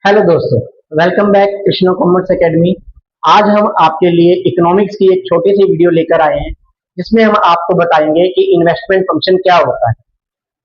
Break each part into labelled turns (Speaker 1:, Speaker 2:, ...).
Speaker 1: Hello दोस्तों, welcome back Krishna commerce academy. आज हम आपके लिए इकोनॉमिक्स की एक छोटी सी वीडियो लेकर आए हैं जिसमें हम आपको बताएंगे कि इन्वेस्टमेंट फंक्शन क्या होता है।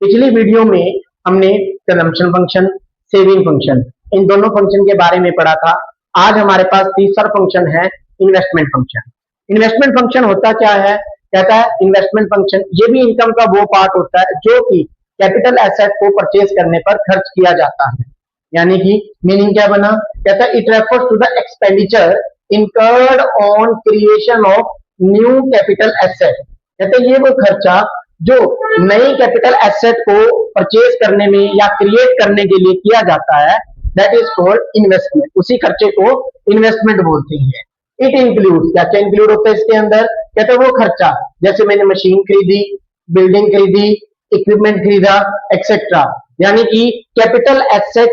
Speaker 1: पिछली वीडियो में हमने कंजम्पशन फंक्शन, सेविंग फंक्शन, इन दोनों फंक्शन के बारे में पढ़ा था। आज हमारे पास तीसरा फंक्शन है इन्वेस्टमेंट फंक्शन। इन्वेस्टमेंट फंक्शन होता क्या है? कहता है इन्वेस्टमेंट फंक्शन ये भी इनकम का वो पार्ट होता है जो कि कैपिटल एसेट को परचेज करने पर खर्च किया जाता है। यानी कि मीनिंग क्या बना? कहता है it refers to the expenditure incurred on creation of new capital asset. कहते हैं ये वो खर्चा जो नई कैपिटल एसेट को परचेज करने में या क्रिएट करने के लिए किया जाता है, दैट इज कॉल्ड इन्वेस्टमेंट। उसी खर्चे को इन्वेस्टमेंट बोलते हैं। इट इंक्लूड, क्या क्या इंक्लूड होता है इसके अंदर? कहते हैं वो खर्चा जैसे मैंने मशीन खरीदी, बिल्डिंग खरीदी, इक्विपमेंट खरीदा, एक्सेट्रा। यानी कि कैपिटल एसेट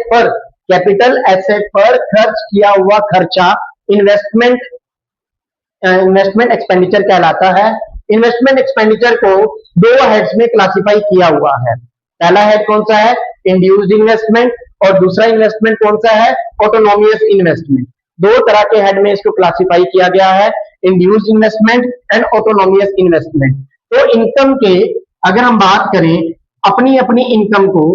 Speaker 1: पर खर्च किया हुआ खर्चा इन्वेस्टमेंट एक्सपेंडिचर कहलाता है। इन्वेस्टमेंट एक्सपेंडिचर को दो हेड्स में क्लासिफाई किया हुआ है। पहला हेड कौन सा है? Induced investment. और दूसरा इन्वेस्टमेंट कौन सा है? ऑटोनोमियस इन्वेस्टमेंट। दो तरह के हेड में इसको क्लासिफाई किया गया है, इंड्यूस्ड इन्वेस्टमेंट एंड ऑटोनोमियस इन्वेस्टमेंट। तो इनकम के अगर हम बात करें, अपनी अपनी इनकम को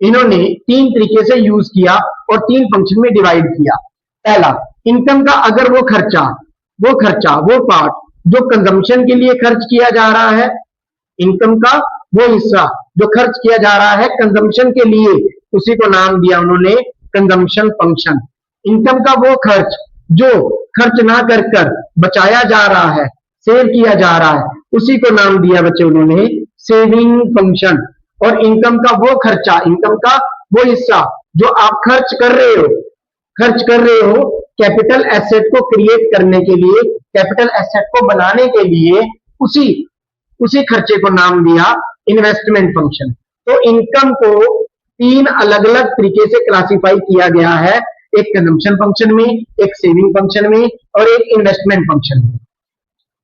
Speaker 1: इन्होंने तीन तरीके से यूज किया और तीन फंक्शन में डिवाइड किया। पहला, इनकम का अगर वो पार्ट जो कंजम्पशन के लिए खर्च किया जा रहा है, इनकम का वो हिस्सा जो खर्च किया जा रहा है कंजम्पशन के लिए, उसी को नाम दिया उन्होंने कंजम्पशन फंक्शन। इनकम का वो खर्च जो खर्च ना कर बचाया जा रहा है, सेव किया जा रहा है, उसी को नाम दिया बच्चे उन्होंने सेविंग फंक्शन। और इनकम का वो खर्चा, इनकम का वो हिस्सा जो आप खर्च कर रहे हो कैपिटल एसेट को क्रिएट करने के लिए, कैपिटल एसेट को बनाने के लिए, उसी खर्चे को नाम दिया इन्वेस्टमेंट फंक्शन। तो इनकम को तीन अलग अलग तरीके से क्लासिफाई किया गया है, एक कंजम्पशन फंक्शन में, एक सेविंग फंक्शन में और एक इन्वेस्टमेंट फंक्शन में।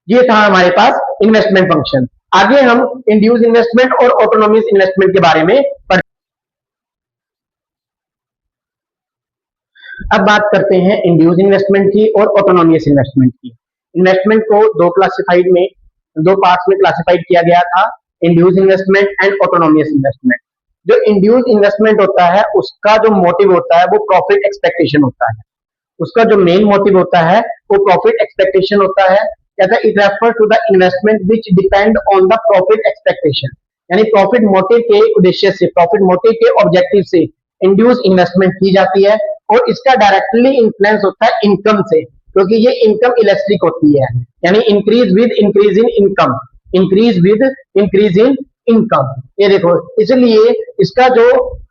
Speaker 1: ये था हमारे पास इन्वेस्टमेंट फंक्शन। आगे हम इंड्यूस इन्वेस्टमेंट और ऑटोनोमियस इन्वेस्टमेंट के बारे में पढ़ेंगे। अब बात करते हैं इंड्यूस इन्वेस्टमेंट की और ऑटोनोमियस इन्वेस्टमेंट की। इन्वेस्टमेंट को दो पार्ट्स में क्लासिफाइड किया गया था, इंड्यूस इन्वेस्टमेंट एंड ऑटोनोमियस इन्वेस्टमेंट। जो इंड्यूस इन्वेस्टमेंट होता है उसका जो मोटिव होता है वो प्रॉफिट एक्सपेक्टेशन होता है। उसका जो मेन मोटिव होता है वो प्रॉफिट एक्सपेक्टेशन होता है। कहता है it refer to the investment which depend on the profit expectation. यानी प्रॉफिट मोटिव के उद्देश्य से, प्रॉफिट मोटिव के ऑब्जेक्टिव से इंड्यूस इन्वेस्टमेंट की जाती है। और इसका डायरेक्टली इन्फ्लुएंस होता है इनकम से, क्योंकि ये इनकम इलास्टिक होती है। यानी increase with increase in income, increase with increase in income. ये देखो, इसलिए इसका जो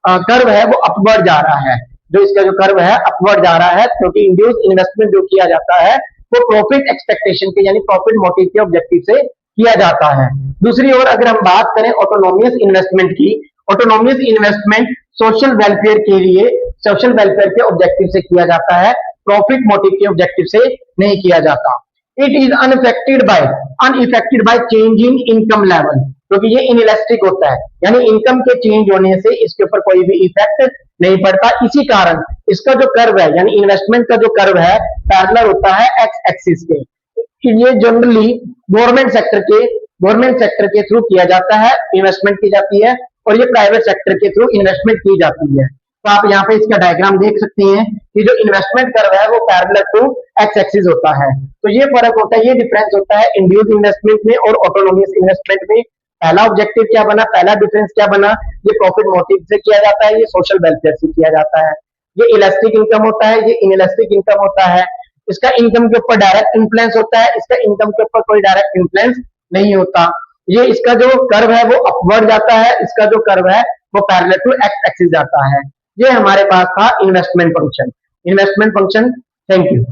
Speaker 1: कर्व है वो अपवर्ड जा रहा है, अपवर्ड जा रहा है, क्योंकि इंड्यूस इन्वेस्टमेंट जो किया जाता है वो प्रॉफिट एक्सपेक्टेशन के यानी प्रॉफिट मोटिव के ऑब्जेक्टिव से किया जाता है। दूसरी ओर अगर हम बात करें ऑटोनोमियस इन्वेस्टमेंट की, ऑटोनोमियस इन्वेस्टमेंट सोशल वेलफेयर के ऑब्जेक्टिव से किया जाता है, प्रॉफिट मोटिव के ऑब्जेक्टिव से नहीं किया जाता। It is unaffected by change in income level, क्योंकि ये इनइलास्टिक होता है, यानी इनकम के चेंज होने से इसके ऊपर कोई भी इफेक्ट नहीं पड़ता। इसी कारण इसका जो कर्व है, यानी इन्वेस्टमेंट का जो कर्व है, पैरेलल होता है एक्स एक्सिस के। ये जनरली गवर्नमेंट सेक्टर के थ्रू किया जाता है, इन्वेस्टमेंट की जाती है, और ये प्राइवेट सेक्टर के थ्रू इन्वेस्टमेंट की जाती है। तो आप यहाँ पे इसका डायग्राम देख सकते हैं कि जो इन्वेस्टमेंट कर्व है वो पैरेलल टू एक्स एक्सिस होता है। तो ये फर्क होता है, ये डिफरेंस होता है इंड्यूस इन्वेस्टमेंट में और ऑटोनोमियस इन्वेस्टमेंट में। पहला ऑब्जेक्टिव क्या बना, पहला डिफरेंस क्या बना? ये प्रॉफिट मोटिव से किया जाता है, ये सोशल वेलफेयर से किया जाता है। ये इलास्टिक इनकम होता है, ये इनइलास्टिक इनकम होता है। इसका इनकम के ऊपर डायरेक्ट इन्फ्लुएंस होता है, इसका इनकम के ऊपर कोई डायरेक्ट इन्फ्लुएंस नहीं होता। ये इसका जो कर्व है वो अपवर्ड जाता है, इसका जो कर्व है वो पैरेलल टू एक्स एक्सिस जाता है। ये हमारे पास था इन्वेस्टमेंट फंक्शन। Thank you.